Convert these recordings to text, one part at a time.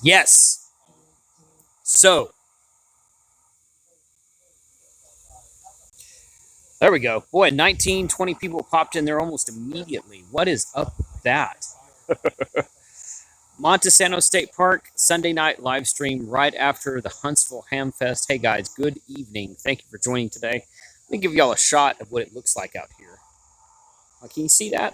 Yes. So, there we go. Boy, 19, 20 people popped in there almost immediately. What is up with that? Monte Sano State Park, Sunday night live stream right after the Huntsville Hamfest. Hey guys, good evening. Thank you for joining today. Let me give y'all a shot of what it looks like out here. Can you see that?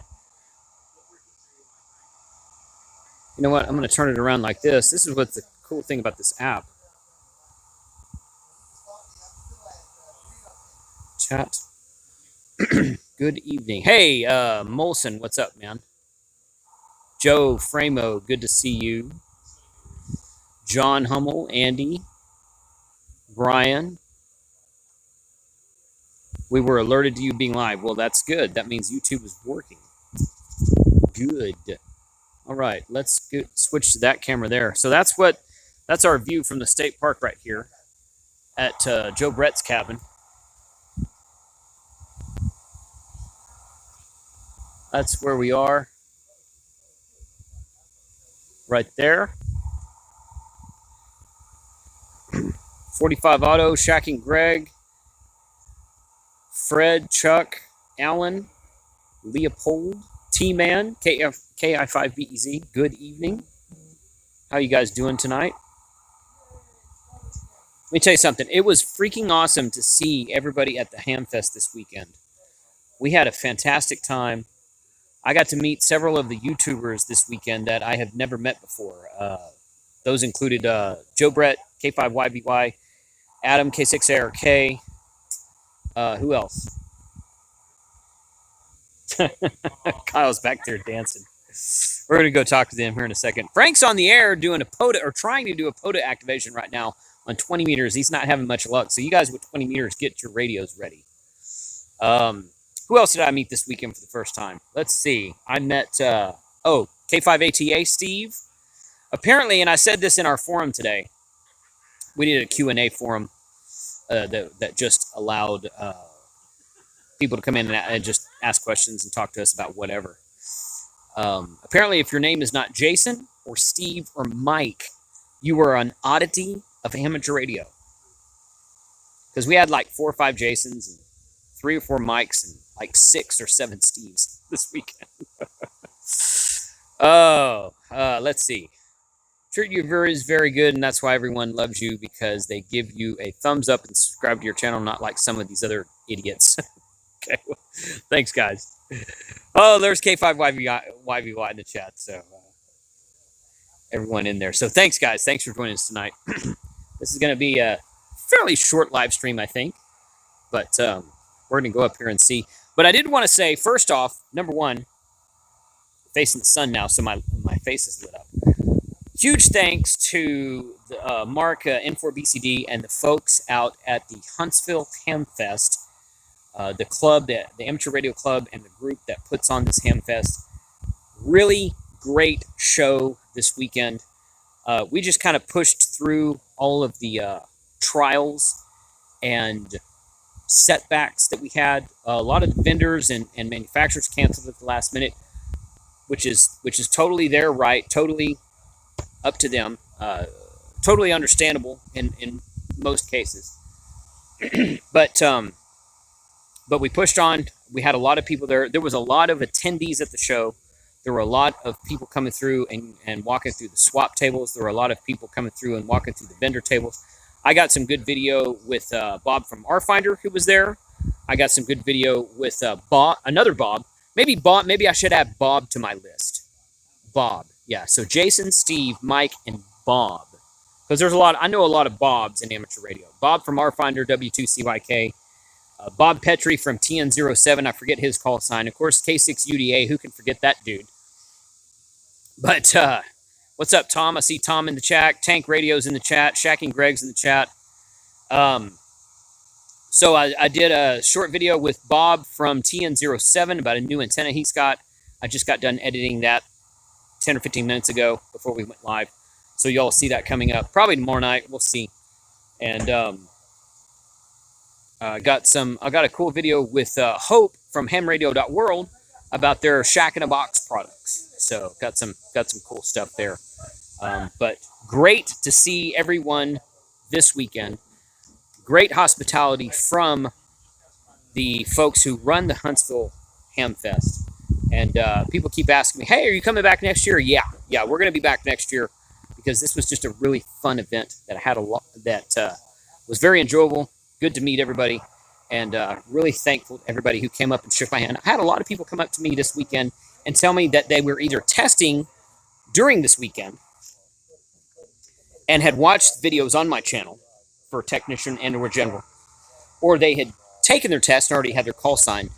You know what? I'm going to turn it around like this. This is what's the cool thing about this app. Chat. Good evening. Hey, Molson, what's up, man? Joe Framo, good to see you. John Hummel, Andy, Brian. We were alerted to you being live. Well, that's good. That means YouTube is working. Good. All right, let's switch to that camera there. So that's our view from the state park right here at Joe Brett's cabin. That's where we are. Right there. 45 Auto, Shaq and Greg, Fred, Chuck, Alan, Leopold, T-Man, KI5BEZ, good evening. How you guys doing tonight? Let me tell you something. It was freaking awesome to see everybody at the Hamfest this weekend. We had a fantastic time. I got to meet several of the YouTubers this weekend that I have never met before. Those included Joe Brett, K5YBY, Adam, K6ARK. Who else? Kyle's back there dancing. We're going to go talk to them here in a second. Frank's on the air doing a POTA, or trying to do a POTA activation right now on 20 meters. He's not having much luck. So you guys with 20 meters, get your radios ready. Who else did I meet this weekend for the first time? Let's see. I met, K5ATA, Steve. Apparently, and I said this in our forum today, we did a Q&A forum that just allowed people to come in and just ask questions and talk to us about whatever. Apparently, if your name is not Jason or Steve or Mike, you were an oddity of amateur radio. Because we had like 4 or 5 Jasons and 3 or 4 Mikes and like 6 or 7 Steves this weekend. Let's see. Treat you very good, and that's why everyone loves you, because they give you a thumbs up and subscribe to your channel, not like some of these other idiots. Okay, well, thanks, guys. Oh, there's K5YVY in the chat, so everyone in there. So thanks, guys. Thanks for joining us tonight. This is going to be a fairly short live stream, I think, but we're going to go up here and see. But I did want to say, first off, number one, facing the sun now, so my face is lit up. Huge thanks to Mark, N4BCD, and the folks out at the Huntsville Hamfest, the club, the Amateur Radio Club, and the group that puts on this Hamfest. Really great show this weekend. We just kind of pushed through all of the trials and setbacks that we had. A lot of vendors and manufacturers canceled at the last minute, which is totally their right, totally up to them, totally understandable in most cases. But we pushed on. We had a lot of people there. There was a lot of attendees at the show. There were a lot of people coming through and walking through the swap tables. There were a lot of people coming through and walking through the vendor tables. I got some good video with Bob from RFinder, who was there. I got some good video with Bob, another Bob. Maybe I should add Bob to my list. Bob. Yeah, so Jason, Steve, Mike, and Bob. Because there's a lot, I know a lot of Bobs in amateur radio. Bob from RFinder, W2CYK. Bob Petrie from TN07, I forget his call sign. Of course, K6UDA, who can forget that dude? But, what's up, Tom? I see Tom in the chat. Tank Radio's in the chat. Shaq and Greg's in the chat. So I did a short video with Bob from TN07 about a new antenna he's got. I just got done editing that 10 or 15 minutes ago before we went live. So y'all see that coming up probably tomorrow night. We'll see. And I got a cool video with Hope from hamradio.world about their Shack in a Box products. So got some cool stuff there. But great to see everyone this weekend. Great hospitality from the folks who run the Huntsville Hamfest. And people keep asking me, hey, are you coming back next year? Yeah, we're going to be back next year because this was just a really fun event that I had that was very enjoyable. Good to meet everybody. And really thankful to everybody who came up and shook my hand. I had a lot of people come up to me this weekend and tell me that they were either testing during this weekend and had watched videos on my channel for technician and or general, or they had taken their test and already had their call signed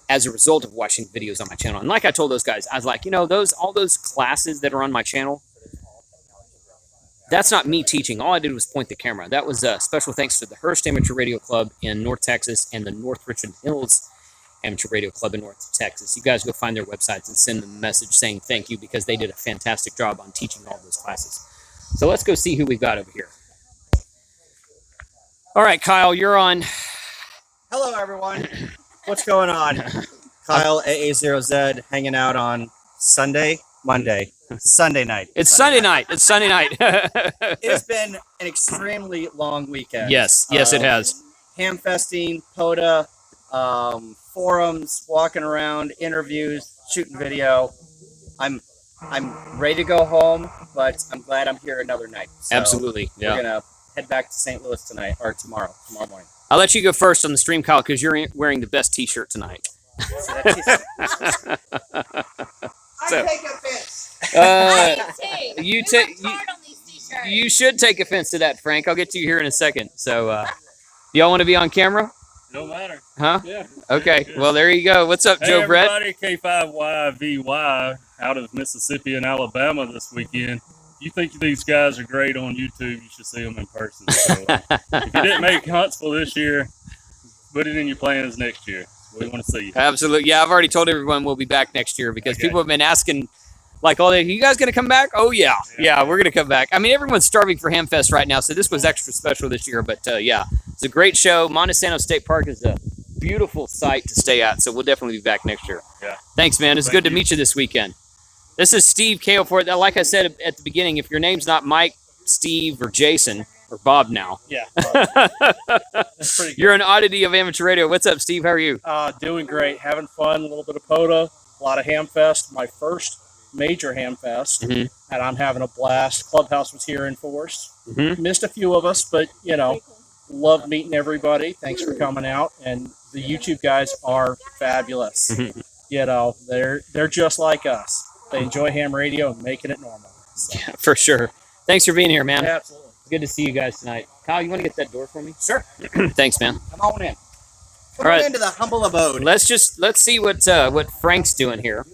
as a result of watching videos on my channel. And like I told those guys, I was like, you know, all those classes that are on my channel, that's not me teaching. All I did was point the camera. That was special thanks to the Hearst Amateur Radio Club in North Texas and the North Richland Hills Amateur Radio Club in North Texas. You guys go find their websites and send them a message saying thank you because they did a fantastic job on teaching all those classes. So let's go see who we've got over here. All right, Kyle, you're on. Hello, everyone. What's going on? Kyle, AA0Z, hanging out on Sunday night. It's Sunday night. It's Sunday night. It's been an extremely long weekend. Yes, it has. Hamfesting, POTA, forums, walking around, interviews, shooting video. I'm ready to go home, but I'm glad I'm here another night. So absolutely. Yeah. We're gonna head back to St. Louis tonight or tomorrow morning. I'll let you go first on the stream, Kyle, because you're wearing the best T-shirt tonight. I take offense. You should take offense to that, Frank. I'll get to you here in a second. So, y'all want to be on camera? Don't matter. Huh? Yeah. Okay. Well, there you go. What's up, Joe Brett? Hey, everybody. K5YVY out of Mississippi and Alabama this weekend. You think these guys are great on YouTube, you should see them in person. So, if you didn't make Huntsville this year, put it in your plans next year. We want to see you. Absolutely. Yeah, I've already told everyone we'll be back next year because people have been asking, like, all day, you guys going to come back? Oh, yeah. Yeah, we're going to come back. I mean, everyone's starving for Hamfest right now, so this was extra special this year. But, yeah, it's a great show. Monte Sano State Park is a beautiful site to stay at, so we'll definitely be back next year. Yeah. Thanks, man. It's good to meet you this weekend. This is Steve KO4. Like I said at the beginning, if your name's not Mike, Steve, or Jason, or Bob now. Yeah. That's pretty good. You're an oddity of amateur radio. What's up, Steve? How are you? Doing great. Having fun. A little bit of POTA. A lot of Hamfest. My first major Hamfest. Mm-hmm. And I'm having a blast. Clubhouse was here in force. Mm-hmm. Missed a few of us, but, you know, loved meeting everybody. Thanks for coming out. And the YouTube guys are fabulous. Mm-hmm. You know, they're just like us. They enjoy ham radio and making it normal. So. Yeah, for sure. Thanks for being here, man. Yeah, absolutely. Good to see you guys tonight. Kyle, you want to get that door for me? Sure. Thanks, man. Come on in. Come All right. on into the humble abode. Let's see what Frank's doing here.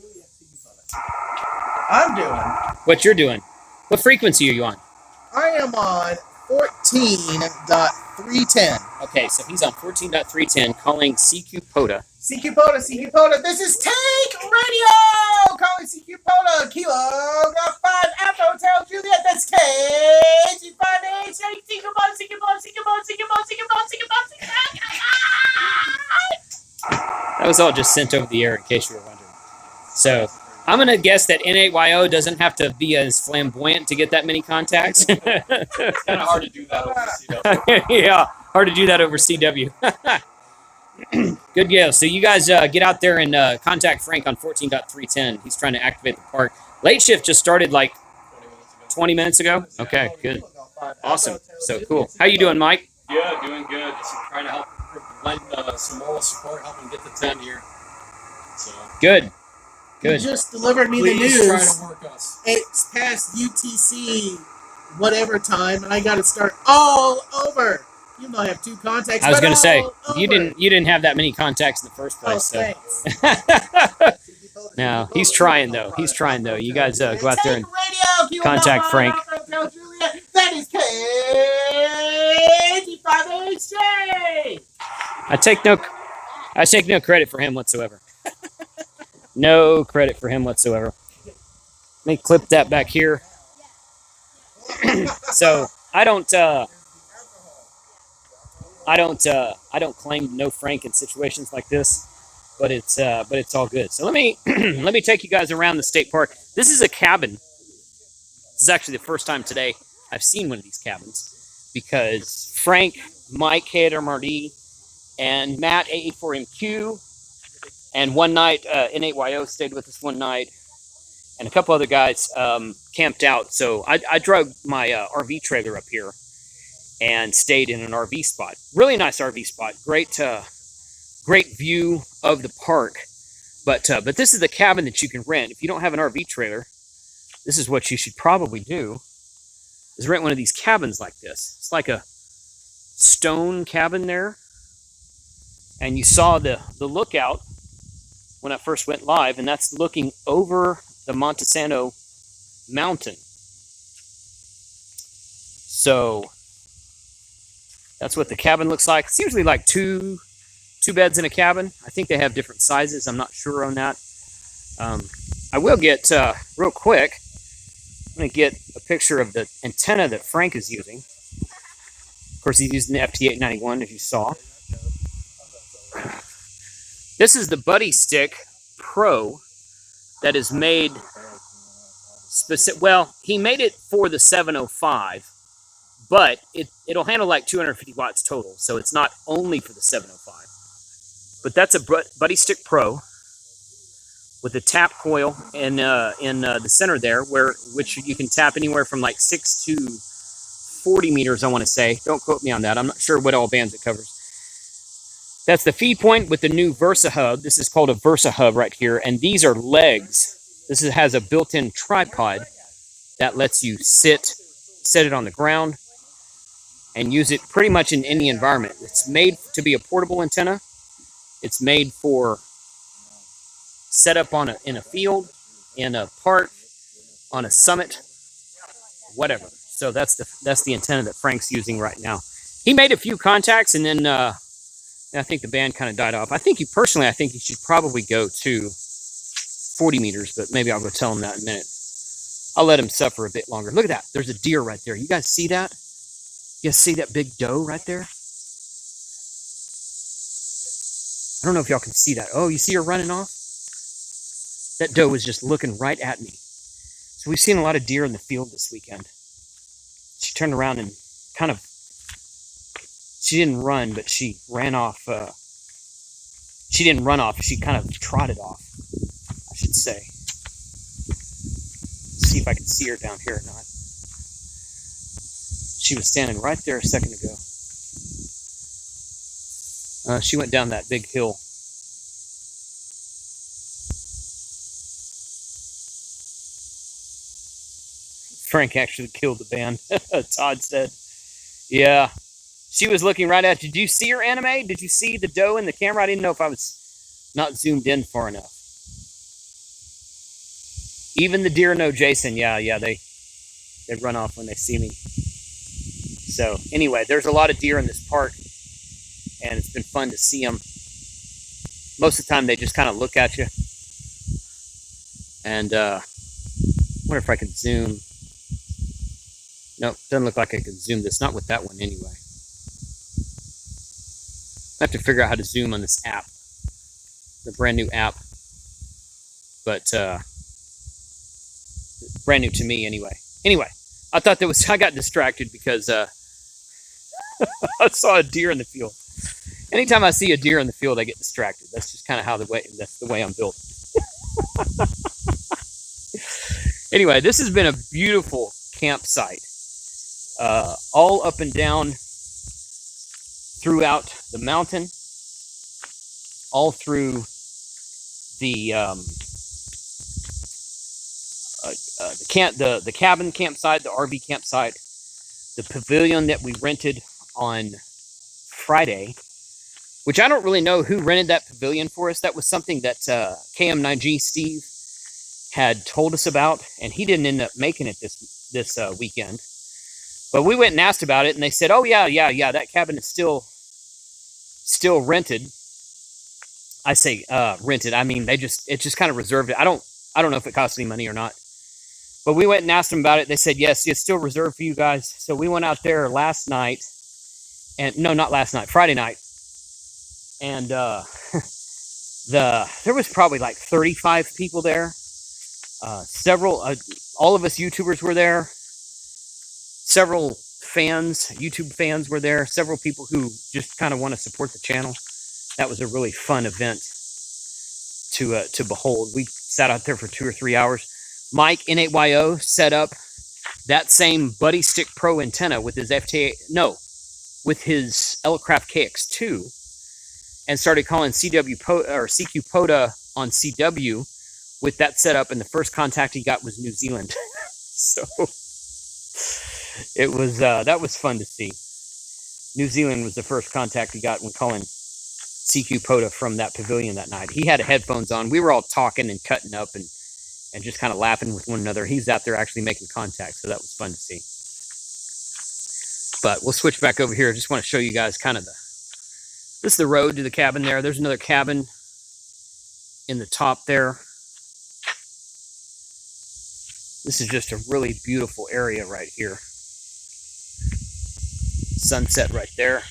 I'm doing. What you're doing? What frequency are you on? I am on 14.310. Okay, so he's on 14.310, calling CQ POTA. CQ POTA, CQ POTA. This is Take Radio! Calling CQ POTA. Kilo Golf 5 Alpha Hotel Juliet. That's KG58. CQ POTA, CQ POTA, CQ POTA, CQ POTA, CQ POTA, CQ POTA. That was all just sent over the air in case you were wondering. So I'm going to guess that N8YO doesn't have to be as flamboyant to get that many contacts. It's kind of hard to do that over CW. Yeah, hard to do that over CW. Good deal. So you guys get out there and contact Frank on 14.310. He's trying to activate the park. Late shift just started like 20 minutes ago. Okay, good. Awesome. So cool. How you doing, Mike? Yeah, doing good. Just trying to help lend some moral support, helping get the 10 here. So. Good. You Good. just delivered me the Please news. try to work us. It's past UTC whatever time, and I got to start all over. You might have 2 contacts. I was but going to say all you over. didn't have that many contacts in the first Oh, place. So. thanks. No, he's trying though. He's trying though. You guys go out there and Radio, contact Frank. That is KG58. I take no credit for him whatsoever. No credit for him whatsoever. Let me clip that back here. So I don't claim to know Frank in situations like this, but it's all good. So let me let me take you guys around the state park. This is a cabin. This is actually the first time today I've seen one of these cabins because Frank, Mike, KRMRD, and Matt, A84MQ, and one night, N8YO stayed with us one night, and a couple other guys camped out. So I drug my RV trailer up here and stayed in an RV spot. Really nice RV spot. Great view of the park. But this is the cabin that you can rent. If you don't have an RV trailer, this is what you should probably do, is rent one of these cabins like this. It's like a stone cabin there. And you saw the lookout when I first went live, and that's looking over the Monte Sano mountain. So that's what the cabin looks like. It's usually like two beds in a cabin. I think they have different sizes. I'm not sure on that. I will get, real quick, I'm going to get a picture of the antenna that Frank is using. Of course, he's using the FT891, as you saw. This is the Buddy Stick Pro that is made specific. Well, he made it for the 705, but it'll handle like 250 watts total, so it's not only for the 705. But that's a Buddy Stick Pro with a tap coil in the center there, which you can tap anywhere from like 6 to 40 meters, I want to say. Don't quote me on that. I'm not sure what all bands it covers. That's the feed point with the new Versa Hub. This is called a Versa Hub right here, and these are legs. This has a built-in tripod that lets you set it on the ground and use it pretty much in any environment. It's made to be a portable antenna. It's made for setup in a field, in a park, on a summit, whatever. So that's the antenna that Frank's using right now. He made a few contacts, and then I think the band kind of died off. I think you should probably go to 40 meters, but maybe I'll go tell him that in a minute. I'll let him suffer a bit longer. Look at that. There's a deer right there. You guys see that? You guys see that big doe right there? I don't know if y'all can see that. Oh, you see her running off? That doe was just looking right at me. So we've seen a lot of deer in the field this weekend. She turned around and kind of, she didn't run, but she ran off. She didn't run off. She kind of trotted off, I should say. Let's see if I can see her down here or not. She was standing right there a second ago. She went down that big hill. Frank actually killed the band, Todd said. Yeah. She was looking right at you. Did you see her, Anime? Did you see the doe in the camera? I didn't know if I was not zoomed in far enough. Even the deer know Jason. Yeah, they run off when they see me. So anyway, there's a lot of deer in this park, and it's been fun to see them. Most of the time, they just kind of look at you. And I wonder if I can zoom. Nope, doesn't look like I can zoom this. Not with that one anyway. I have to figure out how to zoom on this app, the brand new app, but brand new to me anyway. Anyway, I got distracted because I saw a deer in the field. Anytime I see a deer in the field, I get distracted. That's just kind of that's the way I'm built. Anyway, this has been a beautiful campsite, all up and down throughout the mountain, all through the cabin campsite, the RV campsite, the pavilion that we rented on Friday, which I don't really know who rented that pavilion for us. That was something that KM9G Steve had told us about, and he didn't end up making it this weekend. But we went and asked about it, and they said, "Oh yeah, that cabin is still rented." I say rented. I mean, it just kind of reserved it. I don't know if it cost any money or not. But we went and asked them about it. They said, yes, it's still reserved for you guys. So we went out there last night, and no, not last night, Friday night. And there was probably like 35 people there. All of us YouTubers were there. Several fans, YouTube fans were there. Several people who just kind of want to support the channel. That was a really fun event to behold. We sat out there for 2 or 3 hours. Mike N8YO set up that same Buddy Stick Pro antenna with his with his Elecraft KX2, and started calling CQ POTA on CW with that setup. And the first contact he got was New Zealand. So it was that was fun to see. New Zealand was the first contact he got when calling CQ POTA from that pavilion that night. He had headphones on. We were all talking and cutting up and just kind of laughing with one another. He's out there actually making contact, so that was fun to see. But we'll switch back over here. I just want to show you guys kind of this is the road to the cabin there. There's another cabin in the top there. This is just a really beautiful area right here. Sunset right there.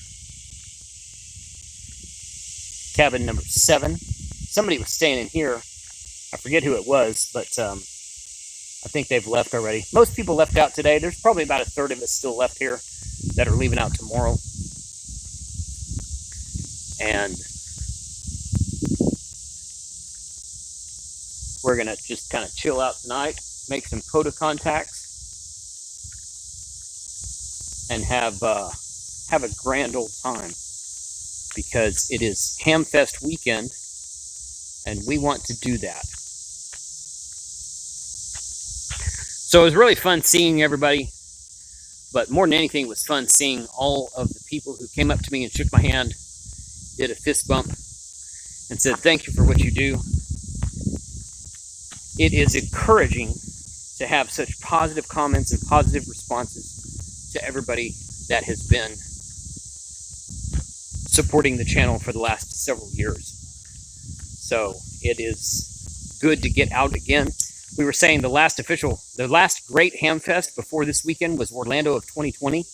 Cabin number 7. Somebody was staying in here. I forget who it was, but I think they've left already. Most people left out today. There's probably about a third of us still left here that are leaving out tomorrow. And we're going to just kind of chill out tonight, make some POTA contacts, and have a grand old time, because it is Hamfest weekend, and we want to do that. So it was really fun seeing everybody, but more than anything, it was fun seeing all of the people who came up to me and shook my hand, did a fist bump, and said, "Thank you for what you do." It is encouraging to have such positive comments and positive responses to everybody that has been supporting the channel for the last several years. So it is good to get out again. We were saying the last great Hamfest before this weekend was Orlando of 2020,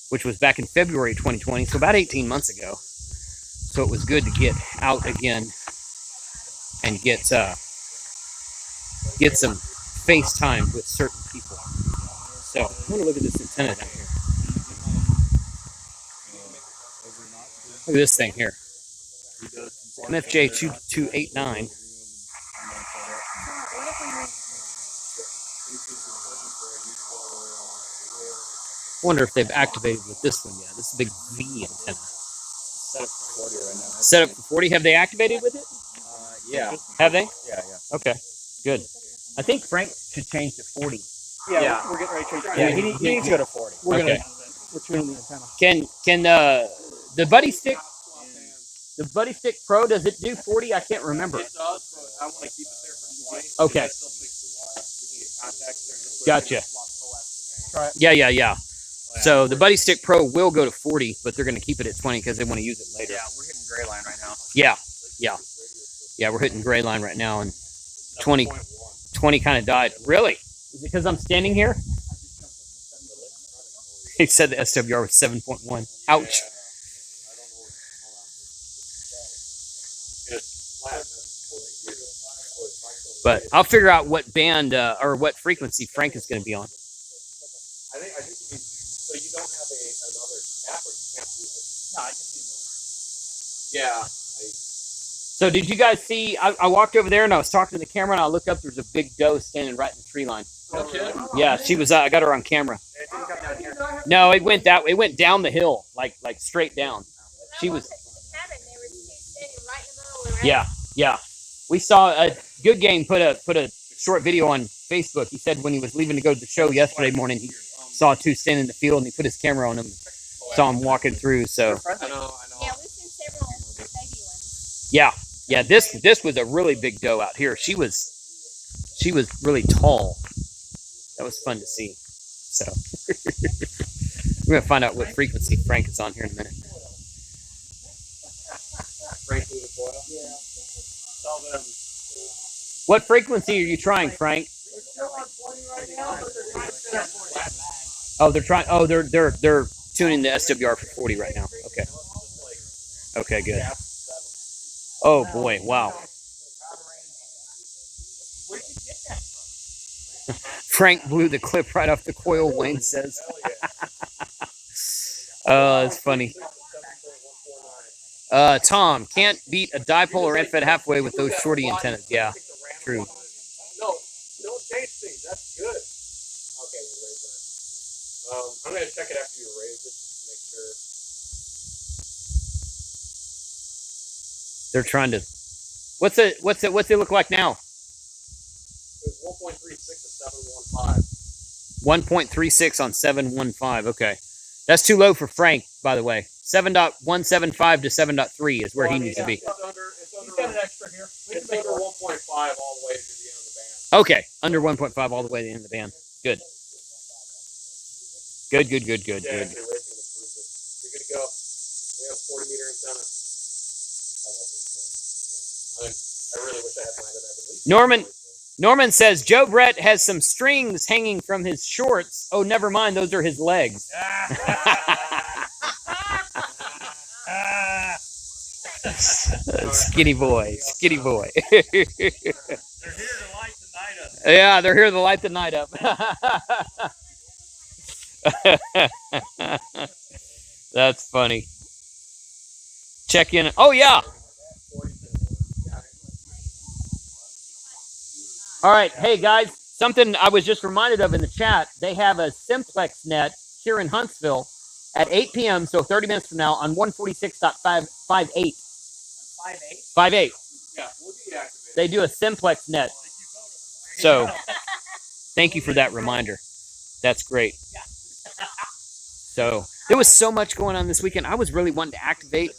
which was back in February 2020, so about 18 months ago. So it was good to get out again and get some FaceTime with certain people. So I'm going to look at this antenna down here. Look at this thing here. MFJ2289. I wonder if they've activated with this one yet. This is a big V antenna. Set up for 40 right now. Set up for 40. Have they activated with it? Yeah. Have they? Yeah. Okay, good. I think Frank should change to 40. Yeah. We're getting ready to change. Yeah, He needs to go to 40. We're tuning the antenna. Can the Buddy Stick Pro, does it do 40? I can't remember. It does, but I want to keep it there for 20. Okay. Gotcha. Try it. Yeah. So the Buddy Stick Pro will go to 40, but they're going to keep it at 20 because they want to use it later. Yeah, we're hitting gray line right now. Yeah, we're hitting gray line right now, and 20 kind of died. Really? Is it because I'm standing here? He said the SWR was 7.1. Ouch. But I'll figure out what band or what frequency Frank is going to be on. I think you need to, so you don't have another app, or you can't do it. No, I just need to. Yeah. So did you guys see, I walked over there and I was talking to the camera, and I looked up, there's a big doe standing right in the tree line. Okay. Yeah, she was, I got her on camera. No, it went down the hill, like straight down. She was, yeah. We saw a Good Game put a short video on Facebook. He said when he was leaving to go to the show yesterday morning, he saw two standing in the field, and he put his camera on them, saw him walking through. So I know. Yeah, we've seen several baby ones. yeah, this was a really big doe out here. She was really tall. That was fun to see. So we're gonna find out what frequency Frank is on here in a minute. What frequency are you trying, Frank? Oh, they're trying. Oh, they're tuning the SWR for 40 right now. Okay, good. Oh boy, wow. Frank blew the clip right off the coil, Wayne says. Oh, that's funny. Tom, can't beat a dipole or end-fed halfway with those shorty antennas. Yeah, true. No, don't change things. That's good. Okay, you raised it. I'm gonna check it after you raise it just to make sure. They're trying to. What's it look like now? It was 1.36 to 715. 1.36 on 715. Okay, that's too low for Frank, by the way. 7.175 to 7.3 is where he needs to be. It's under an extra here. It's under 1.5 all the way to the end of the band. Okay, under 1.5 all the way to the end of the band. Good. Good. Yeah, actually, racing approved it. You're good to go. We have 40-meter antenna. I love this thing. I really wish I had mine at least. Norman says Joe Brett has some strings hanging from his shorts. Oh, never mind. Those are his legs. Skinny boy. Skinny boy. They're here to light the night up. Yeah, they're here to light the night up. That's funny. Check in. Oh, yeah. All right. Hey, guys. Something I was just reminded of in the chat. They have a simplex net here in Huntsville at 8 p.m., so 30 minutes from now, on 146.58. 5.8. 5.8. Yeah, we'll get you activated. They do a simplex net. So, thank you for that reminder. That's great. So, there was so much going on this weekend. I was really wanting to activate.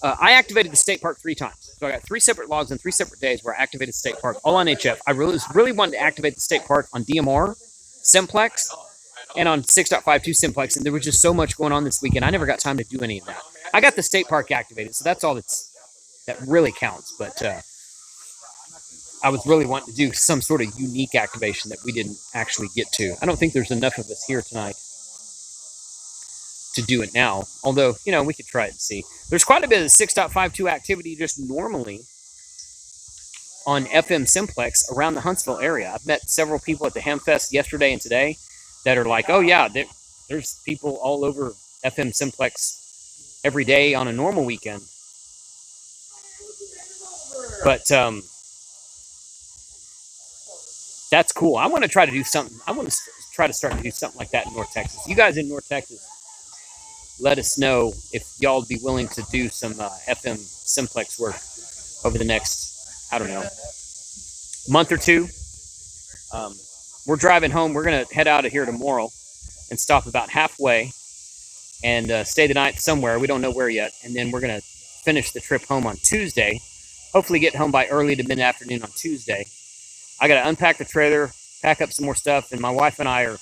I activated the state park 3 times. So, I got 3 separate logs on 3 separate days where I activated the state park, all on HF. I really wanted to activate the state park on DMR, simplex, and on 6.52 simplex. And there was just so much going on this weekend. I never got time to do any of that. I got the state park activated, so that's all that really counts. But I was really wanting to do some sort of unique activation that we didn't actually get to. I don't think there's enough of us here tonight to do it now. Although, we could try it and see. There's quite a bit of 6.52 activity just normally on FM simplex around the Huntsville area. I've met several people at the Hamfest yesterday and today that are like, oh yeah, there's people all over FM simplex every day on a normal weekend. But that's cool. I want to try to do something. I want to try to start to do something like that in North Texas. You guys in North Texas, let us know if y'all would be willing to do some FM simplex work over the next, I don't know, month or two. We're driving home. We're going to head out of here tomorrow and stop about halfway and stay the night somewhere. We don't know where yet. And then we're going to finish the trip home on Tuesday. Hopefully get home by early to mid-afternoon on Tuesday. I got to unpack the trailer, pack up some more stuff, and my wife and I are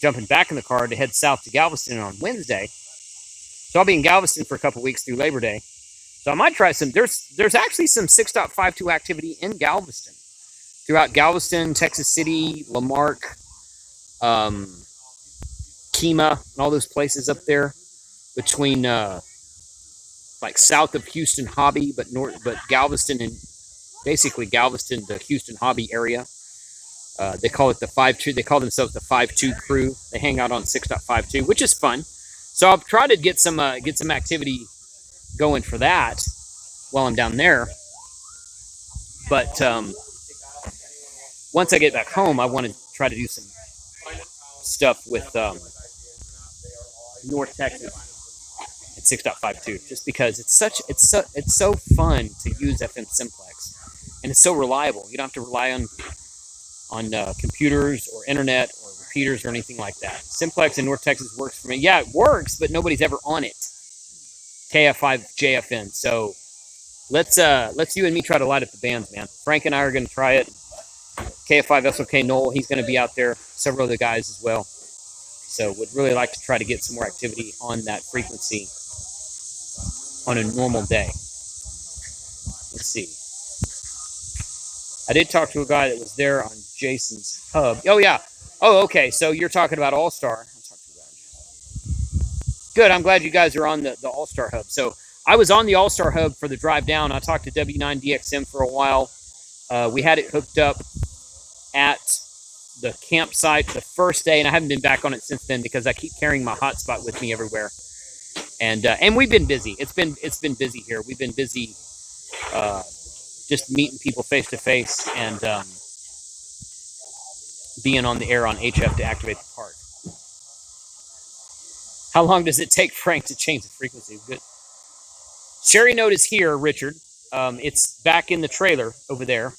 jumping back in the car to head south to Galveston on Wednesday. So I'll be in Galveston for a couple weeks through Labor Day. So I might try some. There's actually some 6.52 activity in Galveston. Throughout Galveston, Texas City, Lamarck, Kemah, and all those places up there between like south of Houston Hobby, but Galveston and basically Galveston, the Houston Hobby area. They call it the 5.2. They call themselves the 5.2 crew. They hang out on 6.52, which is fun. So I'll try to get some activity going for that while I'm down there. But once I get back home, I want to try to do some stuff with North Texas at 6.52, just because it's so fun to use FM simplex, and it's so reliable. You don't have to rely on computers or internet or repeaters or anything like that. Simplex in North Texas works for me. Yeah, it works, but nobody's ever on it. KF5 JFN. So let's you and me try to light up the bands, man. Frank and I are going to try it. KF5 SOK Noel, he's going to be out there. Several other guys as well. So would really like to try to get some more activity on that frequency on a normal day. Let's see. I did talk to a guy that was there on Jason's hub. Oh, yeah. Oh, okay. So you're talking about All-Star. Good. I'm glad you guys are on the All-Star hub. So I was on the All-Star hub for the drive down. I talked to W9DXM for a while. We had it hooked up at the campsite the first day, and I haven't been back on it since then because I keep carrying my hotspot with me everywhere. And we've been busy. It's been busy here. We've been busy just meeting people face to face and being on the air on HF to activate the park. How long does it take Frank to change the frequency? Good. Sherry Note is here, Richard. It's back in the trailer over there.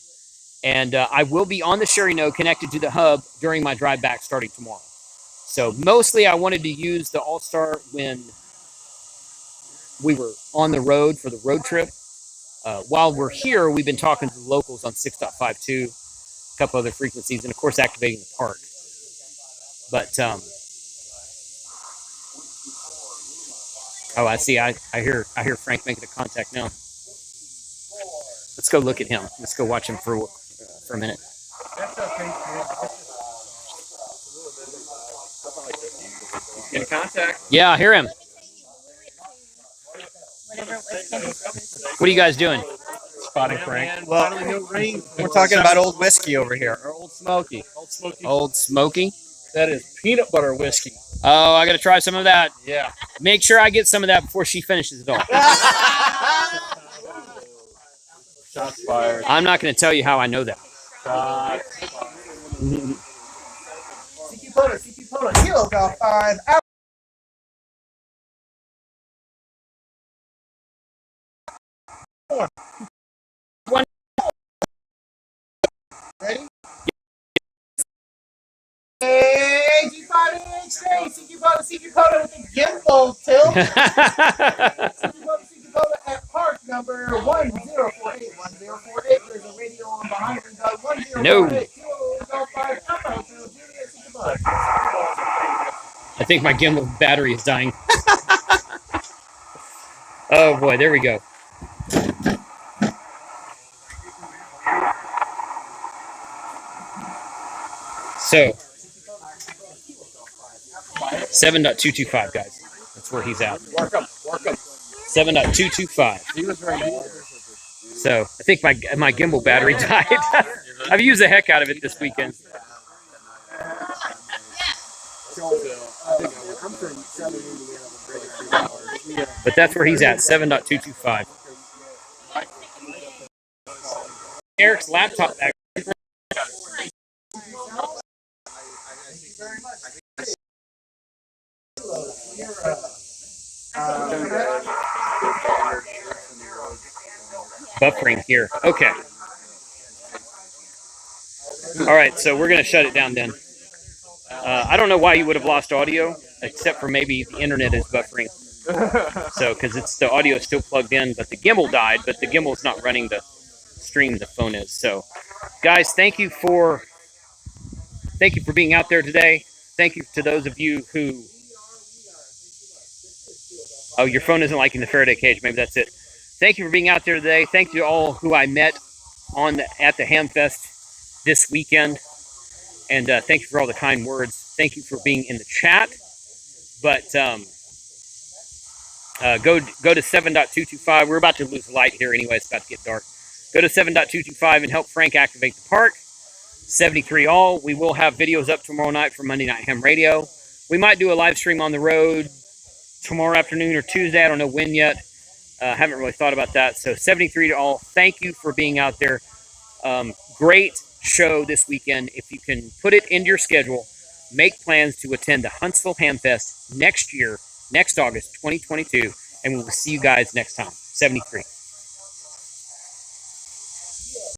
And I will be on the Sherry Note connected to the hub during my drive back starting tomorrow. So mostly I wanted to use the All-Star when we were on the road for the road trip. While we're here, we've been talking to the locals on 6.52, a couple other frequencies, and of course activating the park. But oh, I see. I hear Frank making a contact now. Let's go look at him. Let's go watch him for a minute. In contact. Yeah, I hear him. What are you guys doing? Spotting Frank. Well, we're talking about old whiskey over here, or old smoky. Old Smoky. That is peanut butter whiskey. Oh, I got to try some of that. Yeah. Make sure I get some of that before she finishes it all. Shots fired. I'm not going to tell you how I know that. CQ Polo, Kilo Golf 5. Ready? Hey, G5 CQ Polo with the gimbal tilt. CQ Polo at park number 1048. 1048. There's a radio on behind me. 1048. No. Kilo Golf 5. Alpha Hotel Juliet CQ Polo. I think my gimbal battery is dying. Oh boy, there we go. So 7.225, guys. That's where he's at. Work him. 7.225. He was right here. So I think my gimbal battery died. I've used the heck out of it this weekend. But that's where he's at, 7.225. Eric's laptop back. Buffering here. Okay. All right, so we're going to shut it down then. I don't know why you would have lost audio, except for maybe the internet is buffering. So, because the audio is still plugged in, but the gimbal died, but the gimbal is not running the stream the phone is. So, guys, thank you for being out there today. Thank you to those of you who... Oh, your phone isn't liking the Faraday cage. Maybe that's it. Thank you for being out there today. Thank you to all who I met at the Hamfest this weekend. And thank you for all the kind words. Thank you for being in the chat. But go to 7.225. We're about to lose the light here anyway. It's about to get dark. Go to 7.225 and help Frank activate the park. 73 all. We will have videos up tomorrow night for Monday Night Ham Radio. We might do a live stream on the road tomorrow afternoon or Tuesday. I don't know when yet. Haven't really thought about that. So 73 to all. Thank you for being out there. Great show this weekend. If you can put it into your schedule, make plans to attend the Huntsville Hamfest next year, next August 2022, and we will see you guys next time. 73.